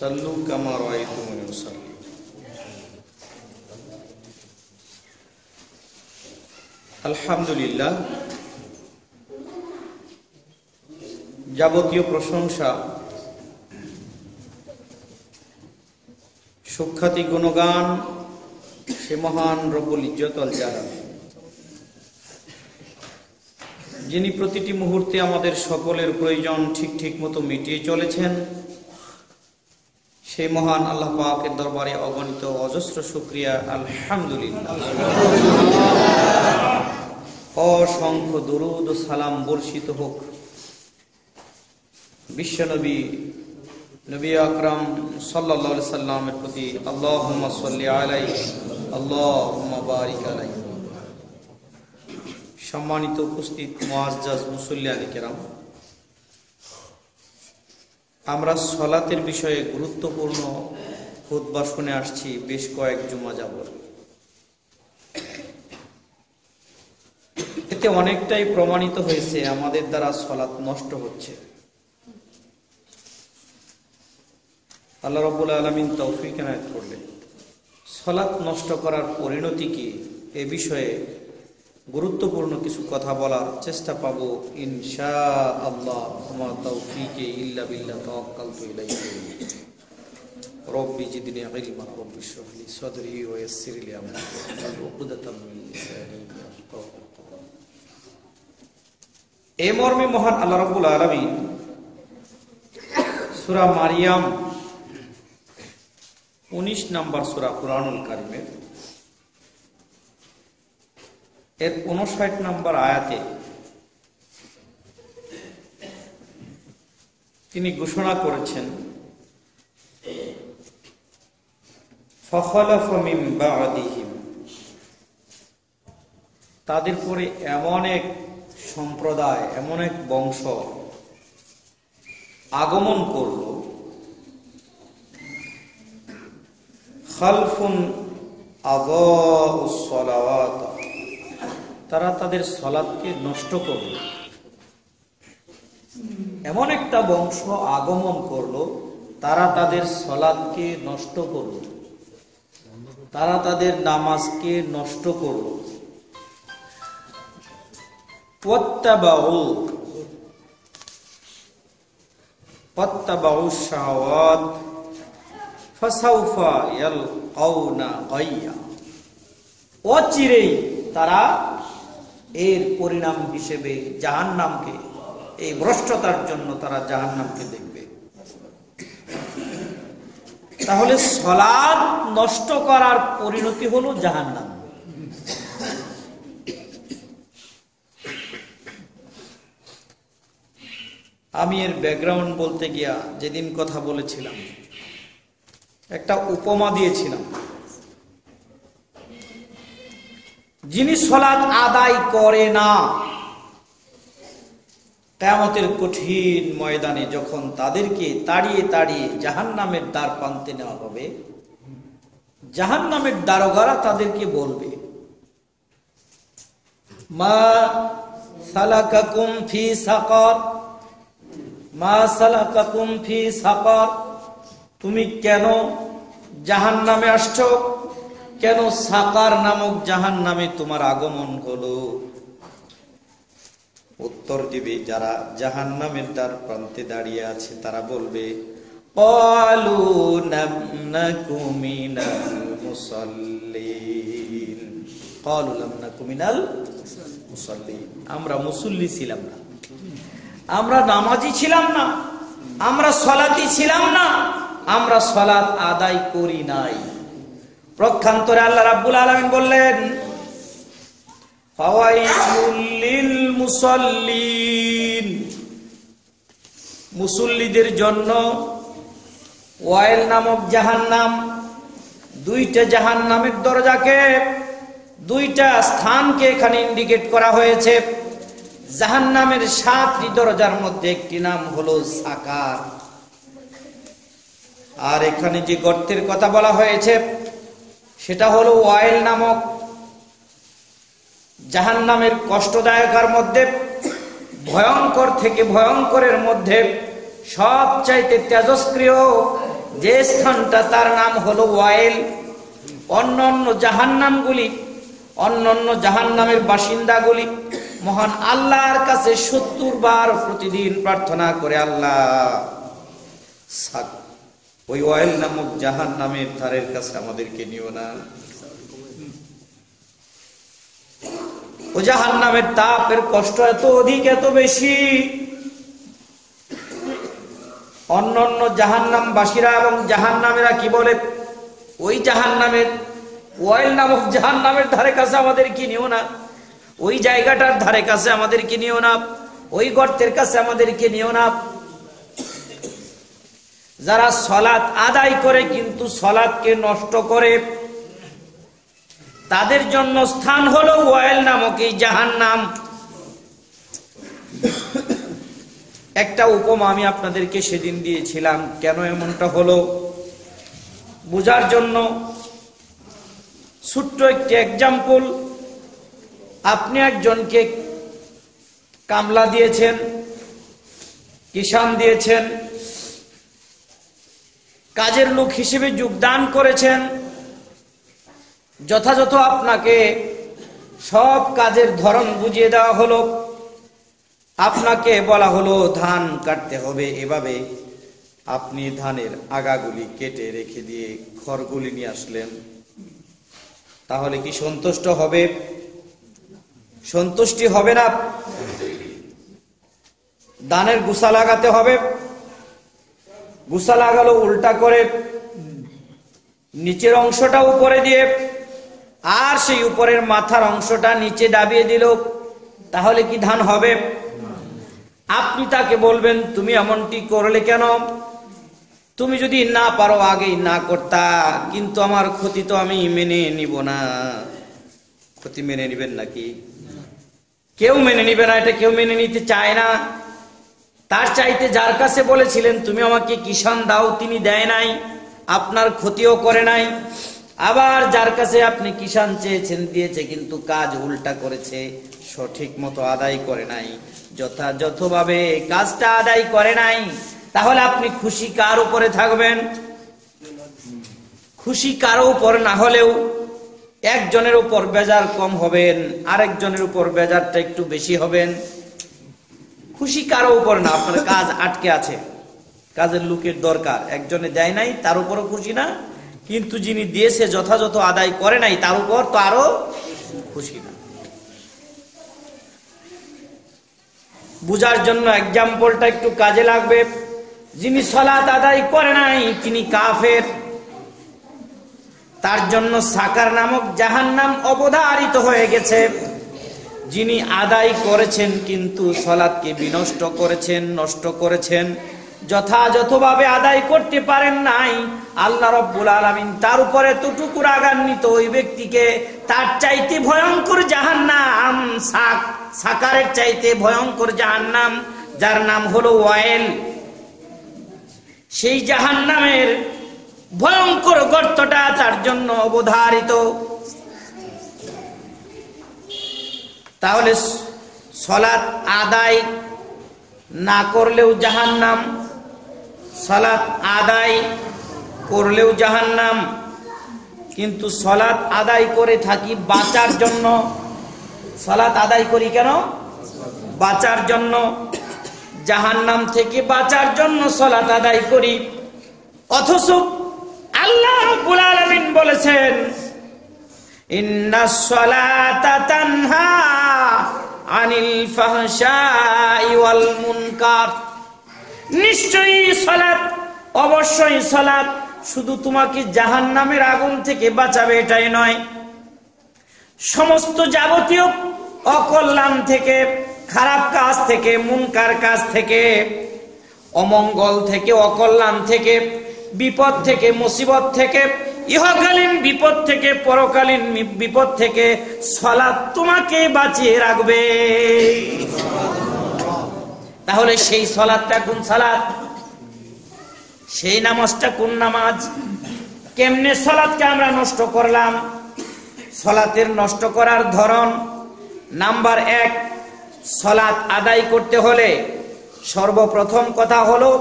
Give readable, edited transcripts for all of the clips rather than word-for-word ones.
সাল্লু কামা রাআইতুমুনি উসাল্লি। আলহামদুলিল্লাহ, যাবতীয় প্রশংসা, সুখ্যাতি, গুণগান সে মহান রব্বুল ইজ্জত আল জালাল, যিনি প্রতিটি মুহূর্তে আমাদের সকলের প্রয়োজন ঠিক মতো মিটিয়ে চলেছেন। সেই মহান আল্লাহ পাকের দরবারে অগণিত অজস্র শুকরিয়া, আলহামদুলিল্লাহ। অসংখ্য দরুদ ও সালাম বর্ষিত হোক বিশ্বনবী নবী আকরাম সাল্লাল্লাহু আলাইহি সাল্লামের প্রতি। আল্লাহুম্মা সাল্লি আলাইহি আল্লাহুম্মা বারিক আলাইহি। সম্মানিত উপস্থিত মুআজ্জাজ মুসল্লিয়ানে কেরাম, আমরা সলাতের বিষয়ে গুরুত্বপূর্ণ খুতবা শুনে আসছি বেশ কয়েক জুমা যাবত। এতে অনেকটাই প্রমাণিত হয়েছে আমাদের দ্বারা সলাত নষ্ট হচ্ছে। আল্লাহ রাব্বুল আলামিন তৌফিক এনায়েত করলেন। সলাত নষ্ট করার পরিণতি কি এ বিষয়ে গুরুত্বপূর্ণ কিছু কথা বলার চেষ্টা পাব ইনশাআল্লাহ। ওমা তাওফীকি ইল্লা বিল্লাহ, তাওয়াক্কালতু ইলাইহি। রব্বি জিদনি ইলমা, রব্বি ইশরাহ লি সাদরি ওয়া ইয়াসসির লি আমরি ওয়াহলুল উকদাতাম মিন লিসানি ইয়াফকাহু কওলি। এই মর্মে মহান আল্লাহ রাব্বুল আলামিন সূরা মারিয়াম 19 নম্বর সূরা কুরআনুল কারীমের এর 59 নম্বর আয়াতে তিনি ঘোষণা করেছেন, ফাখালাফা মিন বা'দিহিম, তাদের পরে এমন এক সম্প্রদায়, এমন এক বংশ আগমন করল, খালফুন আযাউস সালাওয়াত, তারা তাদের সলাতকে নষ্ট করল। এমন একটা বংশ আগমন করলো, তারা তাদের সলাতকে নষ্ট করল, তারা তাদের নামাজকে নষ্ট করল। ওয়াত্তাবাউশ শাহাওয়াত ফাসাউফা ইয়ালকাউনা গাইয়া, অচিরেই তারা এর পরিণাম হিসেবে জাহান্নামকে, এই ভ্রষ্টতার জন্য তারা জাহান্নামকে দেখবে। তাহলে সালাত নষ্ট করার পরিণতি হলো জাহান্নাম। আমি এর ব্যাকগ্রাউন্ড বলতে গিয়া যেদিন কথা বলেছিলাম, একটা উপমা দিয়েছিলাম। যিনি সালাত আদায় করে না, কিয়ামতের কঠিন ময়দানে যখন তাদেরকে তাড়িয়ে তাড়িয়ে জাহান্নামের দ্বার প্রান্তে নেওয়া হবে, জাহান্নামের দারোগারা তাদেরকে বলবে, মা সালাকাকুম ফি সাকার, মা সালাকাকুম ফি সাকার, তুমি কেন জাহান্নামে আসছো? কেন সাকার নামক জাহান্নামে তোমার আগমন হলো? উত্তর দিবে যারা জাহান্নামের দ্বার প্রান্তে দাঁড়িয়ে আছে, তারা বলবে, ক্বালু লাম নাকু মিনাল মুসাল্লিন, ক্বালু লাম নাকু মিনাল মুসাল্লিন, আমরা মুসল্লি ছিলাম না, আমরা নামাজি ছিলাম না, আমরা সালাতি ছিলাম না, আমরা সালাত আদায় করি নাই। প্রক্ষান্তরে আল্লাহ রাব্বুল আলামিন বললেন, ফাওয়াইলুল লিল মুসাল্লিন, মুসল্লিদের জন্য ওয়াইল নামক জাহান্নাম। দুইটা জাহান্নামের দরজাকে, দুইটা স্থানকে এখানে ইন্ডিকেট করা হয়েছে। জাহান্নামের 7টি দরজার মধ্যে একটি নাম হলো সাকার। আর এখানে যে গর্তের কথা বলা হয়েছে সেটা হলো ওয়াইল নামক জাহান্নামের কষ্টদায়কের মধ্যে, ভয়ঙ্কর থেকে ভয়ঙ্করের মধ্যে সবচাইতে তেজস্ক্রিয় যে স্থানটা তার নাম হলো ওয়াইল। অন্যান্য জাহান্নামগুলি, অন্যান্য জাহান্নামের বাসিন্দাগুলি মহান আল্লাহর কাছে 70 বার প্রতিদিন প্রার্থনা করে, আল্লাহ ওই ওয়াইল নামক জাহান্নামের ধারের কাছে আমাদেরকে নিও না। ও জাহান্নামের তাপের কষ্ট এত অধিক, এত বেশি, অন্যান্য জাহান্নামবাসীরা এবং জাহান্নামেরা কি বলে, ওই জাহান্নামের ওয়াইল নামক জাহান্নামের ধারে কাছে আমাদেরকে নিও না, ওই জায়গাটার ধারে কাছে আমাদেরকে নিও না, ওই গর্তের কাছে আমাদেরকে নিও না। যারা সালাত আদায় করে কিন্তু সালাতকে নষ্ট করে, তাদের জন্য স্থান হলো ওয়াইল নামক এই জাহান্নাম। একটা উপমা আমি আপনাদেরকে সেদিন দিয়েছিলাম, কেন এমনটা হলো বোঝার জন্য। ছোট্ট একটি এক্সাম্পল। আপনি একজনকে কামলা দিয়েছেন, কিষান দিয়েছেন, কাজের লোক হিসেবে যোগদান করেছেন, যথাযথ আপনাকে সব কাজের ধরন বুঝিয়ে দেওয়া হলো, আপনাকে বলা হলো ধান কাটতে হবে এভাবে, আপনি ধানের আগাগুলি কেটে রেখে দিয়ে খড়গুলি নিয়ে আসলেন, তাহলে কি সন্তুষ্ট হবে? সন্তুষ্টি হবে না। ধানের গুছা লাগাতে হবে, গুছা লাগালো উল্টা করে, নিচের অংশটা উপরে দিয়ে আর সেই উপরের মাথার অংশটা নিচে দাবিয়ে দিল, তাহলে কি ধান হবে? আপনি তাকে বলবেন তুমি এমনটি করলে কেন? তুমি যদি না পারো আগেই না করতা, কিন্তু আমার ক্ষতি তো আমি মেনে নিব না। ক্ষতি মেনে নিবেন নাকি? কেউ মেনে নিবে না, এটা কেউ মেনে নিতে চায় না। তার চাইতে যার কাছে বলেছিলেন তুমি আমাকে কিষান দাও, তিনি দেয় নাই, আপনার ক্ষতিও করে নাই। আবার যার কাছে আপনি কিষান চেয়েছেন দিয়েছে, কিন্তু কাজ উল্টা করেছে, সঠিক মতো আদায় করে নাই, যথাযথভাবে কাজটা আদায় করে নাই। তাহলে আপনি খুশি কার উপরে থাকবেন? খুশি কারো উপর না হলেও একজনের উপর বেজার কম হবেন, আরেকজনের উপর বেজারটা একটু বেশি হবেন। খুশি কারো উপর না। আপনার কাজ আটকে আছে, কাজের লোকের দরকার, একজনে দেয় নাই তার উপরও খুশি না, কিন্তু যিনি দিয়েছে যথাযথ আদায় করে নাই তার উপর তো আরো খুশি না। বুঝার জন্য এক্সাম্পলটা একটু কাজে লাগবে। যিনি সালাত আদায় করে নাই তিনি কাফের, তার জন্য সাকার নামক জাহান্নাম অবধারিত হয়ে গেছে। যিনি আদায় করেছেন কিন্তু সালাতকে বিনষ্ট করেছেন, নষ্ট করেছেন, যথাযথভাবে আদায় করতে পারেন নাই, আল্লাহ রাব্বুল আলামিন তার উপরে এতটুকু রাগান্বিত, ওই ব্যক্তিকে তার চাইতে ভয়ঙ্কর জাহান্নাম, সাকারের চাইতে ভয়ঙ্কর জাহান্নাম, যার নাম হলো ওয়াইল, সেই জাহান্নামের ভয়ঙ্কর গর্তটা তার জন্য অবধারিত। তাহলে সালাত আদায় না করলেও জাহান্নাম, সালাত আদায় করলেও জাহান্নাম। কিন্তু সালাত আদায় করে থাকি বাঁচার জন্য। সালাত আদায় করি কেন? বাঁচার জন্য, জাহান্নাম থেকে বাঁচার জন্য সালাত আদায় করি। অথচ আল্লাহ রাব্বুল আলামিন বলেছেন ইন্নাস সালাতা তানহা আনিল ফাহশাই ওয়াল মুনকার। নিশ্চয়ই সালাত, অবশ্যই সালাত শুধু তোমাকে জাহান্নামের আগুন থেকে বাঁচাবে এটাই নয়, সমস্ত যাবতীয় অকল্যাণ থেকে, খারাপ কাজ থেকে, মুনকার কাজ থেকে, অমঙ্গল থেকে, অকল্যাণ থেকে, বিপদ থেকে, মুসিবত থেকে, ইহকালীন বিপদ থেকে, পরকালীন বিপদ থেকে সালাত তোমাকে বাঁচিয়ে রাখবে। তাহলে সেই সালাতটা কোন সালাত? সেই নামাজটা কোন নামাজ? কেমনে সালাতকে আমরা নষ্ট করলাম? সালাতের নষ্ট করার ধরন, নাম্বার 1, সালাত আদায় করতে হলে সর্বপ্রথম কথা হলো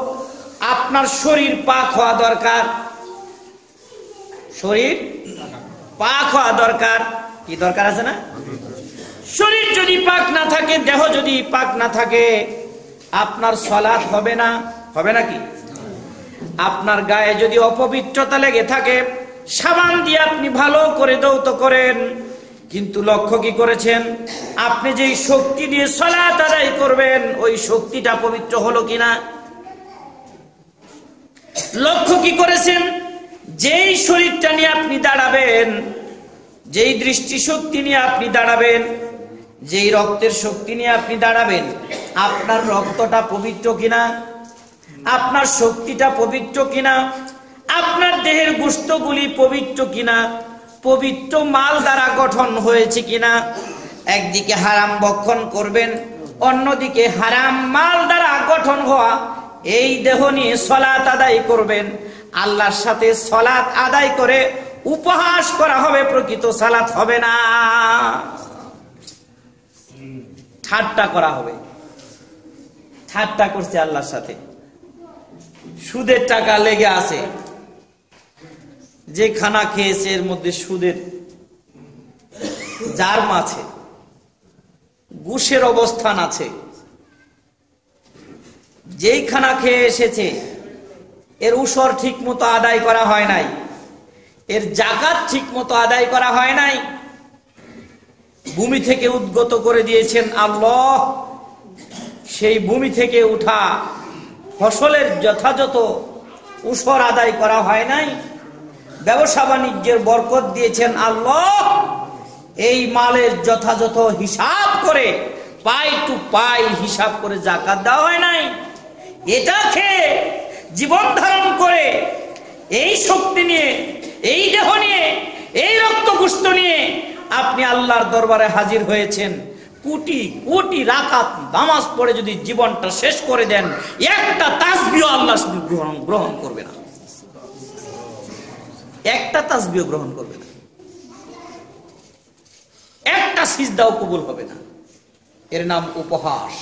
আপনার শরীর পাক হওয়া দরকার। শরীর পাক হওয়া দরকার। কি দরকার আছে না? শরীর যদি পাক না থাকে, দেহ যদি পাক না থাকে, আপনার সালাত হবে না। হবে নাকি? আপনার গায়ে যদি অপবিত্রতা লেগে থাকে, সাবান দিয়ে আপনি ভালো করে ধৌত করেন, কিন্তু লক্ষ্য কি করেছেন? আপনি যেই শক্তি দিয়ে সালাত আদায় করবেন, ওই শক্তিটা পবিত্র হলো কিনা লক্ষ্য কি করেছেন? যেই শরীরটা নিয়ে আপনি দাঁড়াবেন, যেই দৃষ্টি শক্তি নিয়ে আপনি দাঁড়াবেন, যেই রক্তের শক্তি নিয়ে আপনি দাঁড়াবেন, আপনার রক্তটা পবিত্র কিনা, আপনার শক্তিটা পবিত্র কিনা, আপনার দেহের গোশতগুলি পবিত্র কিনা, পবিত্র মাল দ্বারা গঠন হয়েছে কিনা। একদিকে হারাম ভক্ষণ করবেন, অন্যদিকে হারাম মাল দ্বারা গঠন হওয়া এই দেহ নিয়ে সালাত আদায় করবেন। আল্লাহর সাথে সালাত আদায় করে উপহাস করা হবে, প্রকৃত সালাত হবে না, ঠাট্টা করা হবে। ঠাট্টা করছে আল্লাহর সাথে। সুদের টাকা লেগে আছে, যে খানা খেয়েছে এর মধ্যে সুদের জার্ম আছে, ঘুষের অবস্থান আছে। যেই খানা খেয়ে এসেছে এর উসর ঠিক মতো আদায় করা হয় নাই, এর জাকাত ঠিক মতো আদায় করা হয় নাই, ভূমি থেকে উদ্গত করে দিয়েছেন আল্লাহ, সেই ভূমি থেকে উঠা ফসলের যথাযথ উসর আদায় করা হয় নাই, ব্যবসা বাণিজ্যের বরকত দিয়েছেন আল্লাহ, এই মালের যথাযথ হিসাব করে পাই টু পাই হিসাব করে জাকাত দেওয়া হয় নাই। এটা খেয়ে জীবন ধারণ করে এই শক্তি নিয়ে, এই দেহ নিয়ে, এই রক্ত গোশত নিয়ে আপনি আল্লাহর দরবারে হাজির হয়েছেন। কোটি কোটি রাকাত নামাজ পড়ে যদি জীবনটা শেষ করে দেন, একটা তাসবিহ আল্লাহ গ্রহণ করবে না, একটা তাসবিহ গ্রহণ করবে না, একটা সিজদাও কবুল হবে না। এর নাম উপহাস।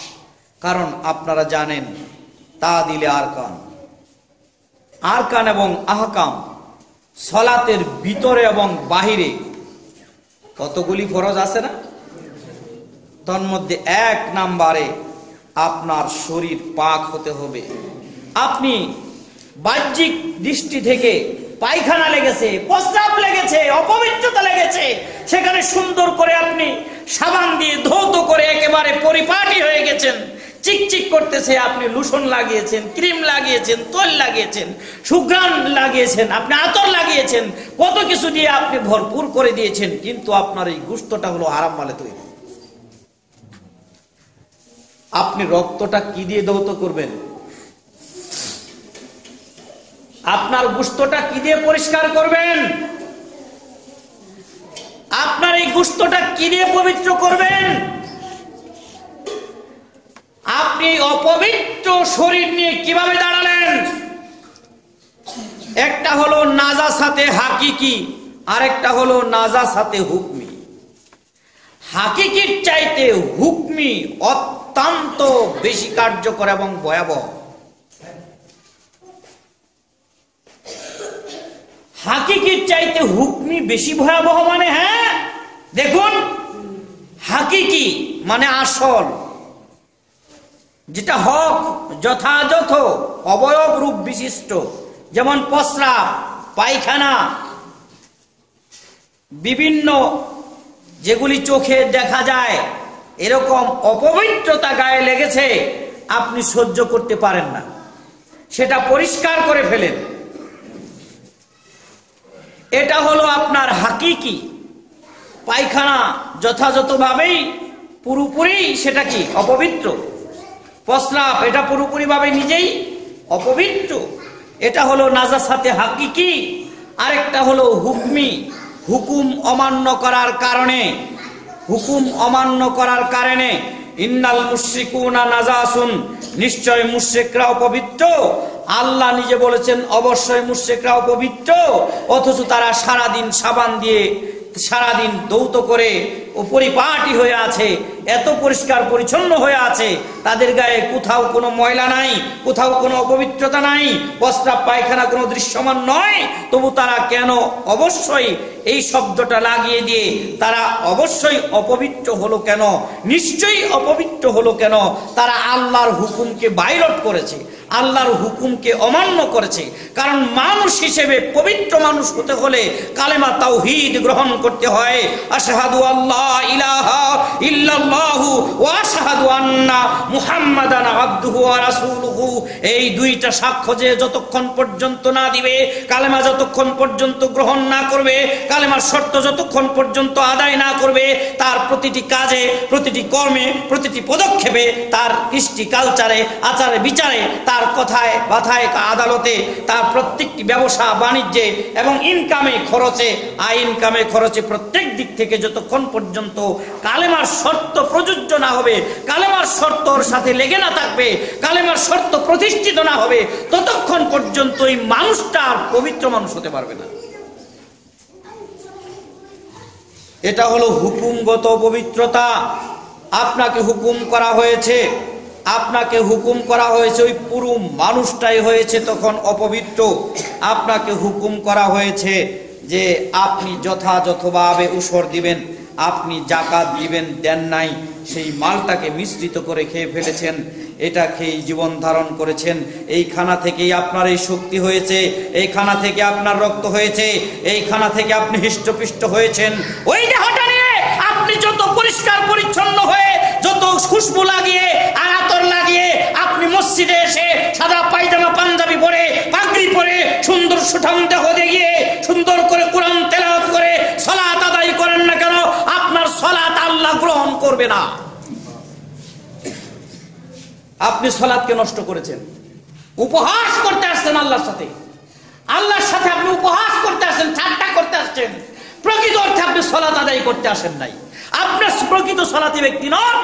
কারণ আপনারা জানেন তা দিলে আরকান এবং আহকাম, সালাতের ভিতরে এবং বাহিরে কতগুলি ফরজ আছে না? তন্মধ্যে 1 নম্বরে আপনার শরীর পাক হতে হবে। আপনি বাহ্যিক দৃষ্টি থেকে পায়খানা লেগেছে, প্রস্রাব লেগেছে, অপবিত্রতা লেগেছে, সেখানে সুন্দর করে আপনি সাবান দিয়ে ধৌত করে একেবারে পরিপাটি হয়ে গেছেন, চিকচিক করতেছে, আপনি লোশন লাগিয়েছেন, ক্রিম লাগিয়েছেন, তৈল লাগিয়েছেন, সুঘ্রাণ লাগিয়েছেন, আপনি আতর লাগিয়েছেন, কত কিছু দিয়ে আপনি ভরপুর করে দিয়েছেন, কিন্তু আপনার এই গোশতটা হলো হারাম মালে তৈরি। আপনি রক্তটা কি দিয়ে ধৌত করবেন? আপনার গোশতটা কি দিয়ে পরিষ্কার করবেন? আপনার এই গোশতটা কি দিয়ে পবিত্র করবেন? আপনি অপবিত্র শরীর নিয়ে কিভাবে দাঁড়ালেন? একটা হলো নাজাসাতে হাকিকি, আরেকটা হলো নাজাসাতে হুকমি। হাকিকির চাইতে হুকমি অত্যন্ত বেশি কার্যকর এবং ভয়াবহ। হাকিকির চাইতে হুকমি বেশি ভয়াবহ মানে, হ্যাঁ দেখুন, হাকিকি মানে আসল, যেটা হক, যথাযথ, অবয়ব রূপ বিশিষ্ট, যেমন প্রস্রাব, পায়খানা, বিভিন্ন যেগুলি চোখে দেখা যায়, এরকম অপবিত্রতা গায়ে লেগেছে, আপনি সহ্য করতে পারেন না, সেটা পরিষ্কার করে ফেলেন। এটা হলো আপনার হাকিকি। পায়খানা যথাযথভাবেই পুরোপুরি সেটা কি অপবিত্র, প্রস্রাব এটা পুরোপুরি ভাবে নিজেই অপবিত্র, এটা হলো নাজাসাতে হাকিকি। আরেকটা হলো হুকমি, হুকুম অমান্য করার কারণে, হুকুম অমান্য করার কারণে ইন্নাল মুশরিকুনা নাজাসুন, নিশ্চয় মুশরিকরা অপবিত্র। আল্লাহ নিজে বলেছেন অবশ্যই মুশরিকরা অপবিত্র, অথচ তারা সারাদিন সাবান দিয়ে, সারাদিন ধৌত করে ও পরিপাটি হয়ে আছে, এত পরিষ্কার পরিচ্ছন্ন হয়ে আছে, তাদের গায়ে কোথাও কোনো ময়লা নাই, কোথাও কোনো অপবিত্রতা নাই, প্রস্রাব পায়খানা কোনো দৃশ্যমান নয়, তবু তারা কেন অবশ্যই এই শব্দটা লাগিয়ে দিয়ে তারা অবশ্যই অপবিত্র হলো কেন? নিশ্চয়ই অপবিত্র হলো কেন? তারা আল্লাহর হুকুমকে বাইরট করেছে, আল্লাহর হুকুমকে অমান্য করেছে। কারণ মানুষ হিসেবে পবিত্র মানুষ হতে হলে কালেমা তাওহীদ গ্রহণ করতে হয়। আশহাদু আল্লাহ ইলাহা ইল্লাল্লাহু ওয়া আশহাদু আন্না মুহাম্মাদান আবদুহু ওয়া রাসূলুহু, এই দুইটা সাক্ষ্য যে যতক্ষণ পর্যন্ত না দিবে, কালেমা যতক্ষণ পর্যন্ত গ্রহণ না করবে, কালেমার শর্ত যতক্ষণ পর্যন্ত আদায় না করবে, তার প্রতিটি কাজে, প্রতিটি কর্মে, প্রতিটি পদক্ষেপে, তার কৃষ্টি কালচারে, আচারে বিচারে, তার কথায় বাথায়, আদালতে, তার প্রত্যেকটি ব্যবসা বাণিজ্যে এবং ইনকামে খরচে, ইনকামে খরচে, প্রত্যেক দিক থেকে যতক্ষণ পর্যন্ত কালেমার শর্ত প্রযোজ্য না হবে, কালেমার শর্ত ওর সাথে লেগে না থাকবে, কালেমার শর্ত প্রতিষ্ঠিত না হবে, ততক্ষণ পর্যন্ত এই মানুষটা আর পবিত্র মানুষ হতে পারবে না। এটা হলো হুকুমগত পবিত্রতা। আপনাকে হুকুম করা হয়েছে, আপনাকে হুকুম করা হয়েছে, ওই পুরো মানুষটাই হয়েছে তখন অপবিত্র। আপনাকে হুকুম করা হয়েছে যে আপনি যথাযথভাবে উসর দিবেন, আপনি যাকাত দিবেন, দেন নাই, সেই মালটাকে মিশ্রিত করে খেয়ে ফেলেছেন, এটা খেয়ে জীবন ধারণ করেছেন। এই খানা থেকেই আপনার এই শক্তি হয়েছে, এই খানা থেকে আপনার রক্ত হয়েছে, এই খানা থেকে আপনি হৃষ্টপুষ্ট হয়েছেন। ওই দেহটা নিয়ে আপনি যত পরিষ্কার পরিচ্ছন্ন হয়ে, যত খুশবু লাগিয়ে, আতর লাগিয়ে আপনি মসজিদে এসে সাদা পায়জামা পাঞ্জাবি পরে, পাগড়ি পরে, সুন্দর সুঠাম দেহ দেখিয়ে সুন্দর করে কোরআন তেলাওয়াত করে সালাত আদায় করেন না কেন, আপনার সালাত আল্লাহ গ্রহণ করবে না। আপনি সালাতকে নষ্ট করেছেন, উপহাস করতে আসছেন আল্লাহর সাথে, আল্লাহর সাথে আপনি উপহাস করতে আসছেন, ঠাট্টা করতে আসছেন, প্রকৃত অর্থে আপনি সালাত আদায় করতে আসেন নাই। আপনার প্রকৃত সালাতি ব্যক্তি নন,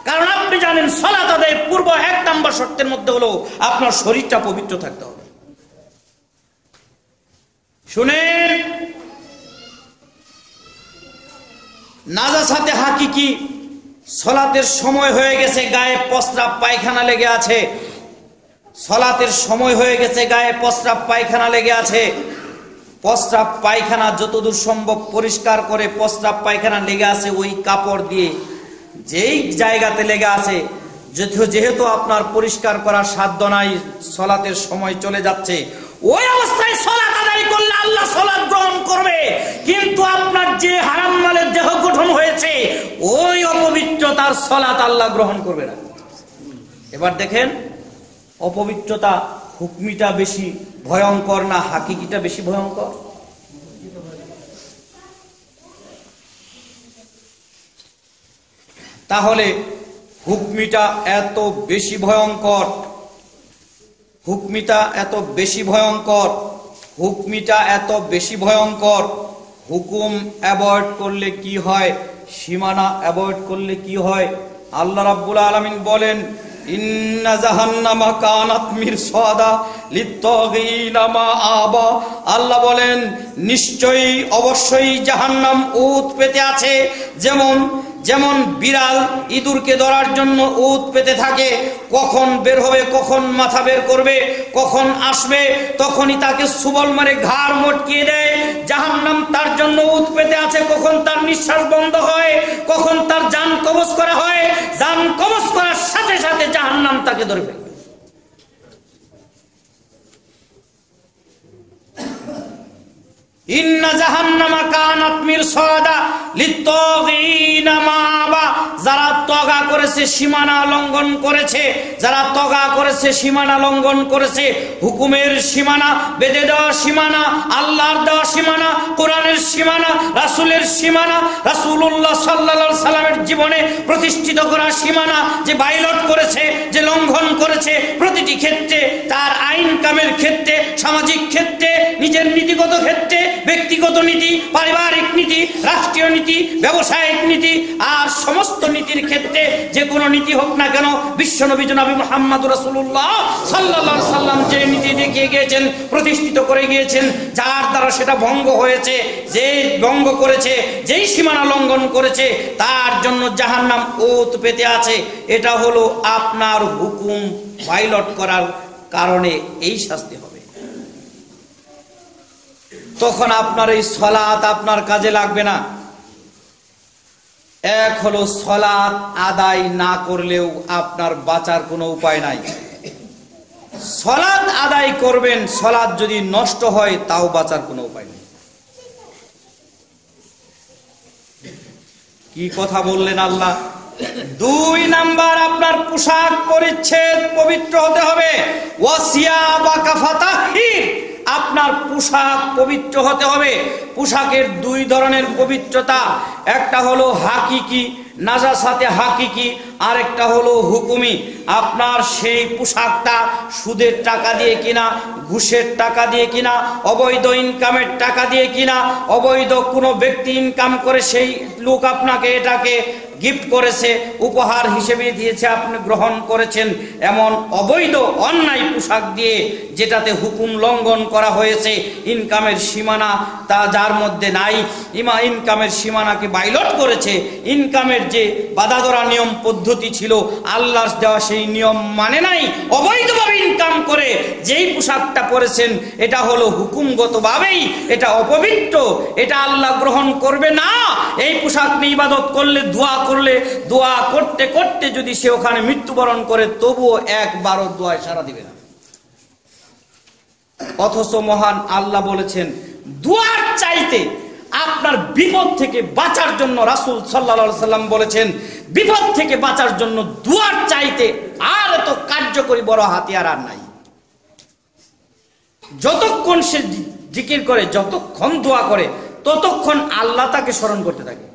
কারণ আপনি জানেন সালাত আদায়ের পূর্ব 1 নম্বর শর্তের মধ্যে হলো আপনার শরীরটা পবিত্র থাকতে হবে। শুনেন, নাজাসাতে হাকিকি, সালাতের সময় হয়ে গেছে, গায়ে প্রস্রাব পায়খানা লেগে আছে, সালাতের সময় হয়ে গেছে, গায়ে প্রস্রাব পায়খানা লেগে আছে, প্রস্রাব পায়খানা যতদূর সম্ভব পরিষ্কার করে, প্রস্রাব পায়খানা লেগে আছে ওই কাপড় দিয়ে, যেই জায়গাতে লেগে আছে, যেহেতু আপনার পরিষ্কার করার সাধ্য নাই, সালাতের সময় চলে যাচ্ছে, ওই অবস্থায় সালাত আদায় করলে আল্লাহ সালাত গ্রহণ করবে। কিন্তু আপনার যে হারাম মালের দেহ গঠন হয়েছে, ওই অপবিত্রতার সালাত আল্লাহ গ্রহণ করবে না। এবার দেখেন, অপবিত্রতা হুকমিটা বেশি ভয়ঙ্কর না হাকিকিটা বেশি ভয়ঙ্কর? তাহলে হুকমিটা এত বেশি ভয়ঙ্কর, হুকমিটা এত বেশি ভয়ঙ্কর, হুকমিটা এত বেশি ভয়ঙ্কর। হুকুম অ্যাভয়েড করলে কি হয়, সীমানা অ্যাভয়েড করলে কি হয়? আল্লাহ রাব্বুল আলামিন বলেন, ইন্না জাহান্নামা কানাত মিরসাদা লিত্তাগিনা মাআবা। আল্লাহ বলেন, নিশ্চয়ই অবশ্যই জাহান্নাম উত পেতে আছে, যেমন যেমন বিড়াল ইঁদুরকে ধরার জন্য উত পেতে থাকে, কখন বের হবে, কখন মাথা বের করবে, কখন আসবে, তখনই তাকে সুবল মারে ঘাড় মটকিয়ে দেয়। জাহান্নাম তার জন্য উত পেতে আছে, কখন তার নিঃশ্বাস বন্ধ হয়, কখন তার জান কবজ করা হয়, জান কবজ করার সাথে সাথে জাহান্নাম তাকে ধরে ফেলবে। ইন্না জাহান্নামা কানাত মিরসাদা লিত্তাগিনা মাআবা। যারা তগা করেছে, সীমানা লঙ্ঘন করেছে, যারা তগা করেছে, সীমানা লঙ্ঘন করেছে, হুকুমের সীমানা, বেঁধে দেওয়া সীমানা, আল্লাহর দেওয়া সীমানা, কোরআনের সীমানা, রাসূলের সীমানা, রাসূলুল্লাহ সাল্লাল্লাহু আলাইহি সাল্লামের জীবনে প্রতিষ্ঠিত করা সীমানা যে ভায়োলেট করেছে, যে লঙ্ঘন করেছে, প্রতিটি ক্ষেত্রে, তার আইন কামের ক্ষেত্রে, সামাজিক ক্ষেত্রে, নিজের নীতিগত ক্ষেত্রে, ব্যক্তিগত নীতি, পারিবারিক নীতি, রাষ্ট্রীয় নীতি, ব্যবসায়িক নীতি আর সমস্ত নীতির ক্ষেত্রে যে কোনো নীতি হোক না কেন, বিশ্বনবী জনাব মুহাম্মদ রাসূলুল্লাহ সাল্লাল্লাহু আলাইহি সাল্লাম যে নীতি দেখিয়ে গিয়েছেন, প্রতিষ্ঠিত করে গিয়েছেন, যার দ্বারা সেটা ভঙ্গ হয়েছে, যে ভঙ্গ করেছে, যেই সীমানা লঙ্ঘন করেছে, তার জন্য জাহান্নাম ওত পেতে আছে। এটা হলো আপনার হুকুম ভায়োলেট করার কারণে এই শাস্তি হবে। তখন আপনার এই সালাত আপনার কাজে লাগবে না। এক হলো সালাত আদায় না করলেও আপনার বাঁচার কোনো উপায় নাই। সালাত আদায় করবেন, সালাত যদি নষ্ট হয় তাও বাঁচার কোনো উপায় নেই। কি কথা বললেন আল্লাহ? 2 নাম্বার, আপনার পোশাক পরিচ্ছদ পবিত্র হতে হবে। ওয়াসিয়াবাকা ফাতাহির, আপনার পোশাক পবিত্র হতে হবে। পোশাকের 2 ধরনের পবিত্রতা, একটা হলো হাকিকি, নাজাসাতে হাকিকি, আর একটা হলো হুকুমি। আপনার সেই পোশাকটা সুদের টাকা দিয়ে কিনা, ঘুষের টাকা দিয়ে কিনা, অবৈধ ইনকামের টাকা দিয়ে কিনা, অবৈধ কোনো ব্যক্তি ইনকাম করে সেই লোক আপনাকে এটাকে গিফট করেছে, উপহার হিসেবে দিয়েছে, আপনি গ্রহণ করেছেন, এমন অবৈধ অন্যায় পোশাক দিয়ে যেটাতে হুকুম লঙ্ঘন করা হয়েছে, ইনকামের সীমানা তা যার মধ্যে নাই, ইনকামের সীমানাকে ভায়োলেট করেছে, ইনকামের যে বাধা ধরা নিয়ম পদ্ধতি ছিল আল্লাহর দেওয়া সেই নিয়ম মানে নাই, অবৈধভাবে ইনকাম করে যেই পোশাকটা পরেছেন এটা হলো হুকুমগতভাবেই এটা অপবিত্র, এটা আল্লাহ গ্রহণ করবে না। এই পোশাক নিয়ে ইবাদত করলে, দোয়া করতে করতে যদি সে ওখানে মৃত্যুবরণ করে তবুও একবারও দোয়ায় সাড়া দিবে না। অথচ মহান আল্লাহ বলেছেন দোয়ার চাইতে আপনার বিপদ থেকে বাঁচার জন্য, রাসূল সাল্লাল্লাহু আলাইহি সাল্লাম বলেছেন বিপদ থেকে বাঁচার জন্য দোয়ার চাইতে আর এত কার্যকরী বড় হাতিয়ার আর নাই। যতক্ষণ সে জিকির করে, যতক্ষণ দোয়া করে, ততক্ষণ আল্লাহ তাকে স্মরণ করতে থাকে।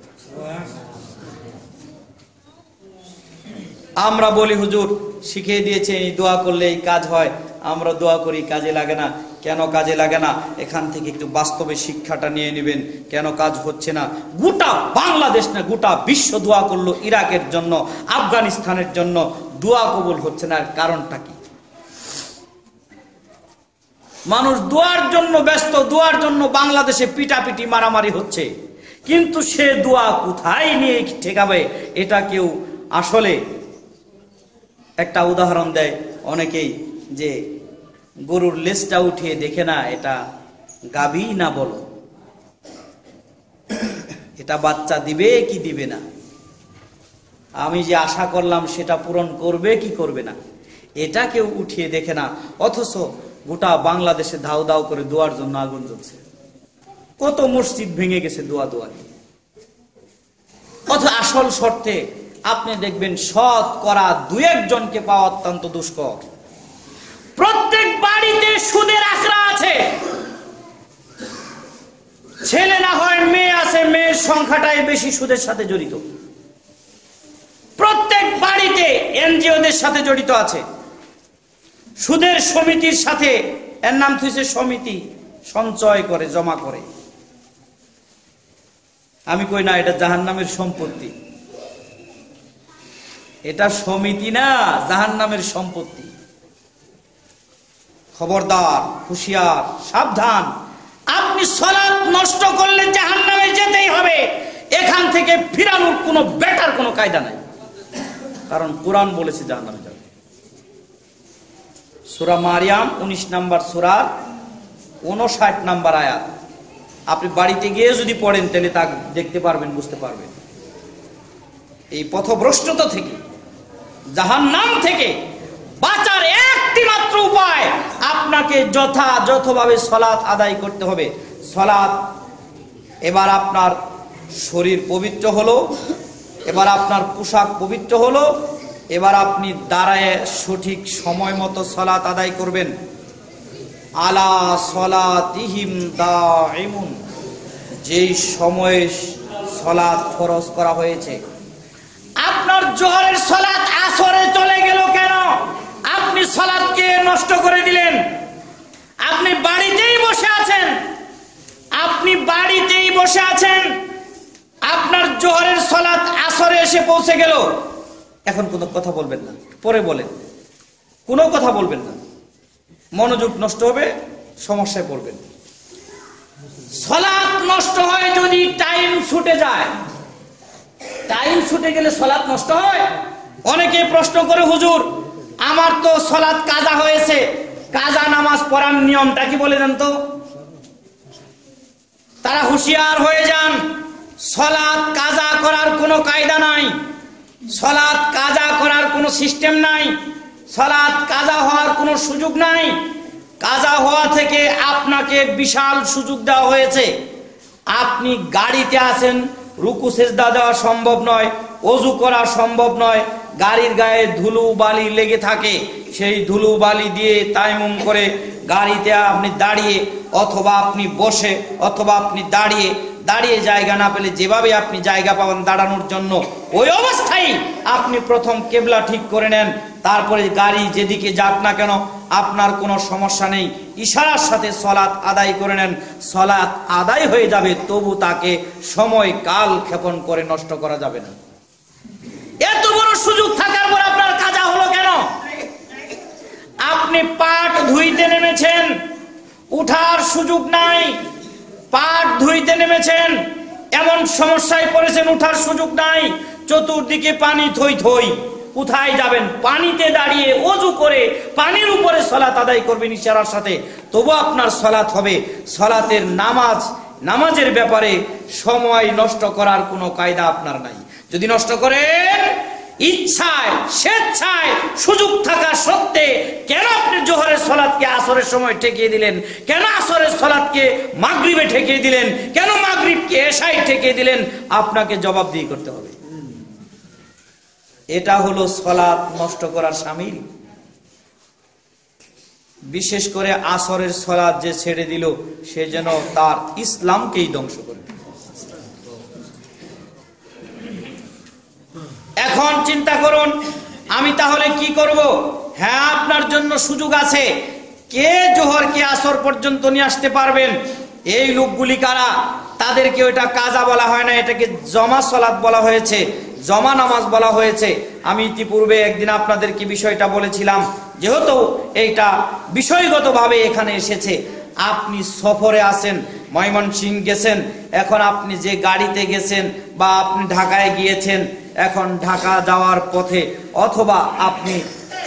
আমরা বলি হুজুর শিখিয়ে দিয়েছে এই দোয়া করলে এই কাজ হয়, আমরা দোয়া করি কাজে লাগে না। কেন কাজে লাগে না? এখান থেকে একটু বাস্তবে শিক্ষাটা নিয়ে নেবেন। কেন কাজ হচ্ছে না? গোটা বাংলাদেশ না গোটা বিশ্ব দোয়া করলো ইরাকের জন্য, আফগানিস্তানের জন্য, দোয়া কবুল হচ্ছে না। কারণটা কি? মানুষ দোয়ার জন্য ব্যস্ত, দোয়ার জন্য বাংলাদেশে পিটাপিটি মারামারি হচ্ছে, কিন্তু সে দোয়া কোথায় নিয়ে ঠেকাবে এটা কেউ আসলে একটা উদাহরণ দেয় অনেকেই, যে গরুর লেজটা উঠিয়ে দেখে না এটা গাভী না বলো, এটা বাচ্চা দিবে কি দিবে না, আমি যে আশা করলাম সেটা পূরণ করবে কি করবে না, এটা কেউ উঠিয়ে দেখে না। অথচ গোটা বাংলাদেশে ধাও ধাও করে দোয়ার জন্য আগুন জ্বলছে। কত মসজিদ ভেঙে গেছে দোয়া দোয়ায়। অথচ আসল শর্তে আপনি দেখবেন সৎ করা 2-1 জনকে পাওয়া অত্যন্ত দুষ্কর। প্রত্যেক বাড়িতে সুদের আখড়া আছে, ছেলে না হয় মেয়ে আছে, মেয়ের সংখ্যাটাই বেশি সুদের সাথে জড়িত। প্রত্যেক বাড়িতে এনজিওদের সাথে জড়িত আছে, সুদের সমিতির সাথে, এর নাম থুইছে সমিতি, সঞ্চয় করে জমা করে। আমি কই না এটা জাহান্নামের সম্পত্তি, এটা সমিতি না, জাহান্নামের সম্পত্তি। খবরদার, হুঁশিয়ার, সাবধান। আপনি সালাত নষ্ট করলে জাহান্নামে যেতেই হবে, এখান থেকে ফিরানোর কোনো বেটার কোনো কায়দা নাই। কারণ কোরআন বলেছে জাহান্নামে যাবে। সূরা মারিয়াম 19 নম্বর সূরা 59 নম্বর আয়াত। আপনি বাড়িতে গিয়ে যদি পড়েন তাহলে তা দেখতে পারবেন, বুঝতে পারবেন। এই পথভ্রষ্টতা থেকে, জাহান্নাম থেকে বাঁচার একটি মাত্র উপায়, আপনাকে যথাযথভাবে সালাত আদায় করতে হবে। সালাত, এবার আপনার শরীর পবিত্র হলো, এবার আপনার পোশাক পবিত্র হলো, এবার আপনি দাঁড়ায় সঠিক সময় মতো সালাত আদায় করবেন। আলা সালাতিহিম দাইমুন, যেই সময়ে সালাত ফরজ করা হয়েছে। আপনার জোহরের সালাত আসরে চলে গেল কেন? আপনি সালাতকে নষ্ট করে দিলেন। আপনি বাড়িতেই বসে আছেন, আপনার জোহরের সালাত আসরে এসে পৌঁছে গেল, এখন কোনো কথা বলবেন না, পরে বলেন, কোনো কথা বলবেন না, মনোযোগ নষ্ট হবে, সমস্যায় পড়বেন। সালাত নষ্ট হয় যদি টাইম ছুটে যায়। টাইম ছুটে গেলে সালাত নষ্ট হয়? অনেকে প্রশ্ন করে, হুজুর আমার তো সালাত কাজা হয়েছে, কাজা নামাজ পড়ার নিয়মটা কি বলে দেন তো? তারা হুঁশিয়ার হয়ে যান, সালাত কাজা করার কোনো কায়দা নাই, সালাত কাজা করার কোনো সিস্টেম নাই, সালাত কাজা হওয়ার কোনো সুযোগ নাই। কাজা হওয়া থেকে আপনাকে বিশাল সুযোগ দেওয়া হয়েছে। আপনি গাড়িতে আছেন, রুকু সেজদা দেওয়া সম্ভব নয়, ওযু করা সম্ভব নয়, গাড়ির গায়ে ধুলো বালি লেগে থাকে, সেই ধুলো বালি দিয়ে তায়াম্মুম করে গাড়িতে আপনি দাঁড়িয়ে অথবা আপনি বসে অথবা আপনি দাঁড়িয়ে দাঁড়িয়ে জায়গা না পেলে যেভাবে আপনি জায়গা পাবেন দাঁড়ানোর জন্য, ওই অবস্থায় আপনি প্রথম কেবলা ঠিক করে নেন। তারপরে গাড়ি যেদিকে যাক না কেন আপনার কোনো সমস্যা নেই, ইশারার সাথে সালাত আদায় করে নেন। সালাত আদায় হয়ে যাবে, তবু তাকে সময় কাল ক্ষেপণ করে নষ্ট করা যাবে না। এত বড় সুযোগ থাকার পর আপনার কাজা হলো কেন? আপনি পাট ধুইতে নেমেছেন, উঠার সুযোগ নাই, পাট ধুইতে নেমেছেন, এমন সমস্যায় পড়েছেন, উঠার সুযোগ নাই, চতুর্দিকে পানি থই থই, কোথায় যাবেন? পানিতে দাঁড়িয়ে ওযু করে পানির উপরে সালাত আদায় করবেন ইশারার সাথে, তবু আপনার সালাত হবে। সালাতের নামাজের ব্যাপারে সময় নষ্ট করার কোনো কায়দা আপনার নাই। যদি নষ্ট করেন ইচ্ছায় স্বেচ্ছায় সুযোগ থাকা সত্ত্বে, কেন আপনি জোহরের সালাতকে আসরের সময় ঠেকিয়ে দিলেন? কেন আসরের সালাতকে মাগরিবে ঠেকিয়ে দিলেন? কেন মাগরিবকে এশায় ঠেকিয়ে দিলেন? আপনাকে জবাবদিহি করতে হবে। এটা হলো সালাত নষ্ট করার শামিল। বিশেষ করে আসরের সালাত যে ছেড়ে দিল, সে যেন তার ইসলামকেই ধ্বংস করে। এখন চিন্তা করুন, আমি তাহলে কি করব? হ্যাঁ, আপনার জন্য সুযোগ আছে। কে জোহরকে আসর পর্যন্ত নিয়ে আসতে পারবেন? এই লোকগুলি কারা? তাদেরকে ওটা কাজা বলা হয় না, এটাকে জমা সালাত বলা হয়েছে, জমা নামাজ বলা হয়েছে। আমি ইতিপূর্বে একদিন আপনাদেরকে বিষয়টা বলেছিলাম। যেহেতু এইটা বিষয়গতভাবে এখানে এসেছে, আপনি সফরে আছেন, ময়মনসিংহ গেছেন, এখন আপনি যে গাড়িতে গেছেন বা আপনি ঢাকায় গিয়েছেন, এখন ঢাকা যাওয়ার পথে অথবা আপনি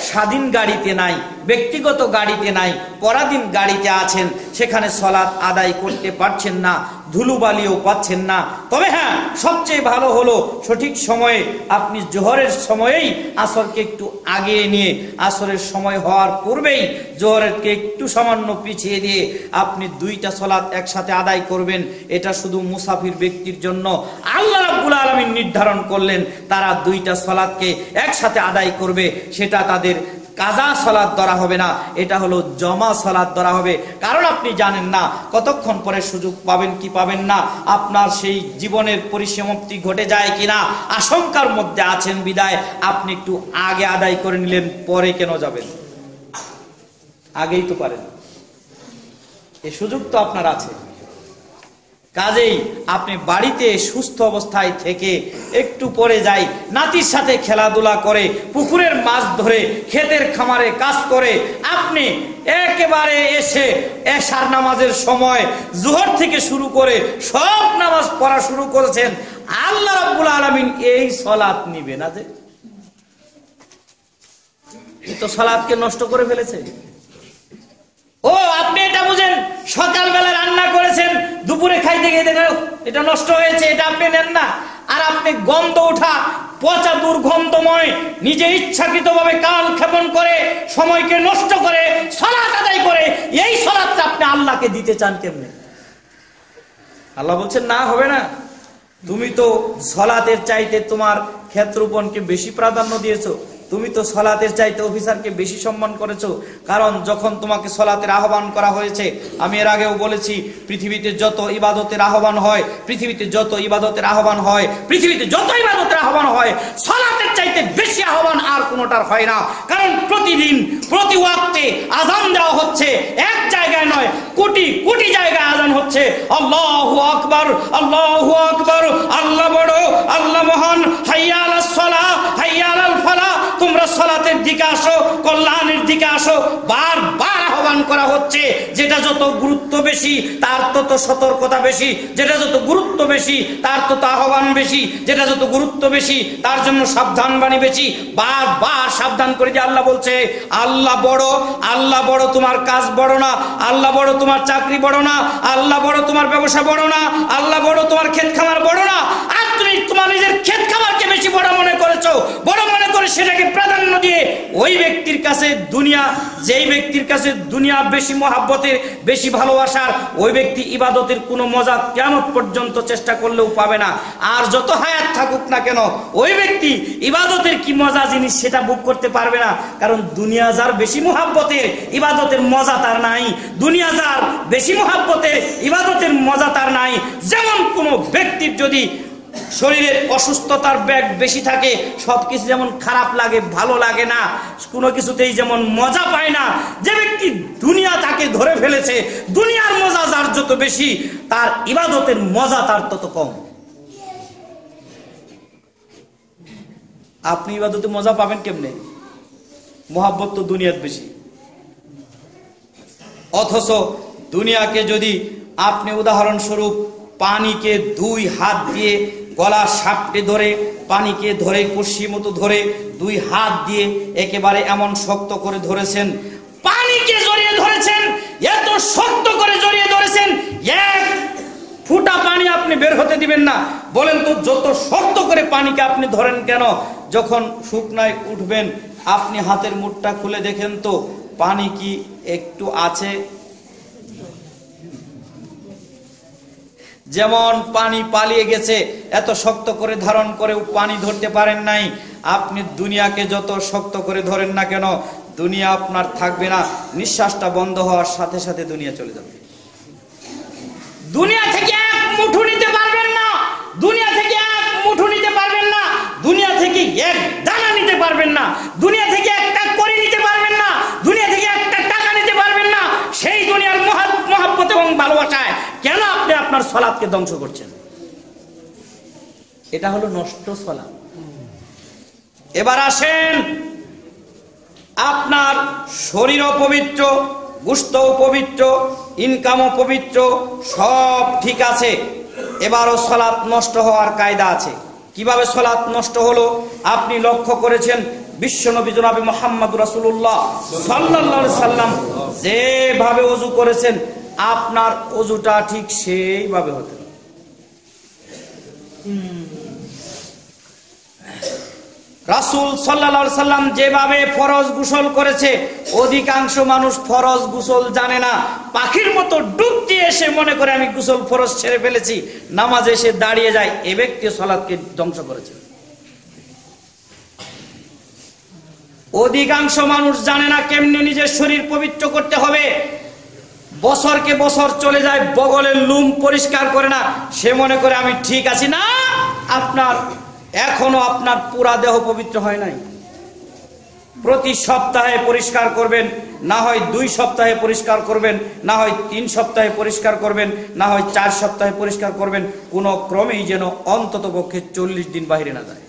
স্বাধীন গাড়িতে নাই, ব্যক্তিগত গাড়িতে নাই, পরাধীন গাড়িতে আছেন, সেখানে সালাত আদায় করতে পারছেন না, ধুলোবালিও পাচ্ছেন না। তবে হ্যাঁ, সবচেয়ে ভালো হলো সঠিক সময়ে আপনি জোহরের সময়েই আসরকে একটু আগিয়ে নিয়ে, আসরের সময় হওয়ার পূর্বেই জোহরকে একটু সামান্য পিছিয়ে দিয়ে আপনি দুইটা সালাত একসাথে আদায় করবেন। এটা শুধু মুসাফির ব্যক্তির জন্য আল্লাহ রাব্বুল আলামিন নির্ধারণ করলেন, তারা দুইটা সালাতকে একসাথে আদায় করবে। সেটা তাদের কাজা সালাত ধরা হবে না, এটা হলো জমা সালাত ধরা হবে। কারণ আপনি জানেন না কতক্ষণ পরে সুযোগ পাবেন কি পাবেন না, আপনার সেই জীবনের পরিসমাপ্তি ঘটে যায় কিনা আশঙ্কার মধ্যে আছেন বিদায় আপনি একটু আগে আদায় করে নিলেন, পরে কেন যাবেন? আগেই তো পারেন, এই সুযোগ তো আপনার আছে। কাজেই আপনি বাড়িতে সুস্থ অবস্থায় থেকে একটু পরে যাই, নাতির সাথে খেলাধুলা করে, পুকুরের মাছ ধরে, ক্ষেতের খামারে কাজ করে আপনি একেবারে এসে এশার নামাজের সময় জোহর থেকে শুরু করে সব নামাজ পড়া শুরু করেছেন, আল্লাহ রাব্বুল আলামিন এই সালাত নিবে না? যে এই তো সালাতকে নষ্ট করে ফেলেছে। ও আপনি এটা বুঝেন, সকালবেলা রান্না করেছেন, দুপুরে খাইতে গিয়ে দেখেন এটা নষ্ট হয়েছে, এটা আপনি নেন না। আর আপনি গন্ধ ওঠা পচা দুর্গন্ধময় নিজে ইচ্ছাকৃতভাবে কাল ক্ষেপণ করে সময়কে নষ্ট করে সালাত আদায় করে, এই সালাতটা আপনি আল্লাহকে দিতে চান কেমনে? আল্লাহ বলছেন না, হবে না। তুমি তো সালাতের চাইতে তোমার ক্ষেত্রোপণকে বেশি প্রাধান্য দিয়েছো, তুমি তো সালাতের চাইতে অফিসারকে বেশি সম্মান করেছো। কারণ যখন তোমাকে সালাতের আহ্বান করা হয়েছে, আমি এর আগেও বলেছি, পৃথিবীতে যত ইবাদতের আহ্বান হয়, পৃথিবীতে যত ইবাদতের আহ্বান হয়, পৃথিবীতে যত ইবাদতের আহ্বান হয়, সালাতের চাইতে চাইতে বেশি আহ্বান আর কোনোটার হয় না। কারণ প্রতিদিন প্রতি ওয়াক্তে আযান দেওয়া হচ্ছে, এক জায়গায় নয়, কোটি কোটি জায়গায় আযান হচ্ছে। আল্লাহু আকবার, আল্লাহু আকবার, আল্লাহ বড়, আল্লাহ মহান, হাইয়া আলাস সালাহ, হাইয়া আলাল ফালাহ, তোমরা সালাতের দিকে আসো, কল্যাণের দিকে আসো, বারবার আহ্বান করা হচ্ছে। যেটা যত গুরুত্ব বেশি তার তত সতর্কতা বেশি, যেটা যত গুরুত্ব বেশি তার তত আহ্বান বেশি, যেটা যত গুরুত্ব বেশি তার জন্য সাবধান বাণী বেশি। বারবার সাবধান করে দিয়ে আল্লাহ বলছে, আল্লাহ বড়, আল্লাহ বড়, তোমার কাজ বড় না, আল্লাহ বড়, তোমার চাকরি বড় না, আল্লাহ বড়, তোমার ব্যবসা বড় না, আল্লাহ বড়, তোমার ক্ষেত খামার বড় না। আর তুমি তোমার নিজের ক্ষেত খামারকে বেশি বড় মনে করেছো, বড় মনে করে সেটাকে প্রাধান্য দিয়ে ওই ব্যক্তির কাছে দুনিয়া, যেই ব্যক্তির কাছে দুনিয়া বেশি মহাব্বতের, বেশি ভালোবাসার, ওই ব্যক্তি ইবাদতের কোনো মজা কিয়ামত পর্যন্ত চেষ্টা করলেও পাবে না। আর যত হায়াত থাকুক না কেন, ওই ব্যক্তি ইবাদতের কি মজা জিনিস সেটা ভোগ করতে পারবে না। কারণ দুনিয়া যার বেশি মহাব্বতের, ইবাদতের মজা তার নাই। দুনিয়া যার বেশি মহাব্বতের, ইবাদতের মজা তার নাই। যেমন কোনো ব্যক্তির যদি শরীরের অসুস্থতার ব্যাগ বেশি থাকে, সবকিছু যেমন খারাপ লাগে, ভালো লাগে না, কোনো কিছুতেই যেমন মজা পায় না, যে ব্যক্তি দুনিয়া তাকে ধরে ফেলেছে, দুনিয়ার মজা যার যত বেশি, তার ইবাদতের মজা তার তত কম। আপনি ইবাদতে মজা পাবেন কেমনে? মোহাব্বত তো দুনিয়ার বেশি। অথচ দুনিয়াকে যদি আপনি উদাহরণস্বরূপ পানিকে দুই হাত দিয়ে গলা সাপটে ধরে, পানিকে ধরে কষি মতো ধরে দুই হাত দিয়ে একেবারে এমন শক্ত করে ধরেছেন, পানিকে জড়িয়ে ধরেছেন, এত শক্ত করে জড়িয়ে ধরেছেন, এক ফুটা পানি আপনি বের হতে দিবেন না। বলেন তো, যত শক্ত করে পানিকে আপনি ধরেন কেন, যখন শুকনায় উঠবেন আপনি হাতের মুঠটা খুলে দেখেন তো পানি কি একটু আছে? যেমন পানি পালিয়ে গেছে, এত শক্ত করে ধারণ করেও পানি ধরতে পারেন নাই। আপনি দুনিয়াকে যত শক্ত করে ধরেন না কেন, দুনিয়া আপনার থাকবে না। নিঃশ্বাসটা বন্ধ হওয়ার সাথে সাথে দুনিয়া চলে যাবে। দুনিয়া থেকে এক মুঠো নিতে পারবেন না, দুনিয়া থেকে এক মুঠো নিতে পারবেন না, দুনিয়া থেকে এক দানা নিতে পারবেন না, দুনিয়া থেকে একটা কড়ি নিতে পারবেন না, দুনিয়া থেকে একটা টাকা নিতে পারবেন না। সেই দুনিয়ার মহাব্বত এবং ভালোবাসায় কেন আপনি আপনার সালাতকে ধ্বংস করছেন? এটা হলো নষ্ট সালাত। এবার আসেন, আপনার শরীরও পবিত্র, গোশতও পবিত্র, ইনকামও পবিত্র, সব ঠিক আছে, এবারও সালাত নষ্ট হওয়ার কায়দা আছে। কিভাবে সালাত নষ্ট হলো আপনি লক্ষ্য করেছেন? বিশ্বনবী জনাবে মুহাম্মদ রাসূলুল্লাহ সাল্লাল্লাহু আলাইহি সাল্লাম যেভাবে ওযু করেছেন, আপনার ওযুটা ঠিক সেইভাবে হতে হবে। রাসূল সাল্লাল্লাহু আলাইহি সাল্লাম যেভাবে ফরজ গোসল করেছে, অধিকাংশ মানুষ ফরজ গোসল জানে না। পাখির মতো ডুব দিয়ে এসে মনে করে আমি গোসল ফরজ ছেড়ে ফেলেছি, নামাজে এসে দাঁড়িয়ে যায়। এ ব্যক্তি সালাতকে ধ্বংস করেছে। অধিকাংশ মানুষ জানে না কেমনে নিজের শরীর পবিত্র করতে হবে। বছরকে বছর চলে যায়, বগলের লুম পরিষ্কার করে না, সে মনে করে আমি ঠিক আছি। না, আপনার এখনো আপনার পুরা দেহ পবিত্র হয় নাই। প্রতি সপ্তাহে পরিষ্কার করবেন, না হয় 2 সপ্তাহে পরিষ্কার করবেন, না হয় 3 সপ্তাহে পরিষ্কার করবেন, না হয় 4 সপ্তাহে পরিষ্কার করবেন। কোনো ক্রমেই যেন অন্তত পক্ষে 40 দিন বাইরে না যায়।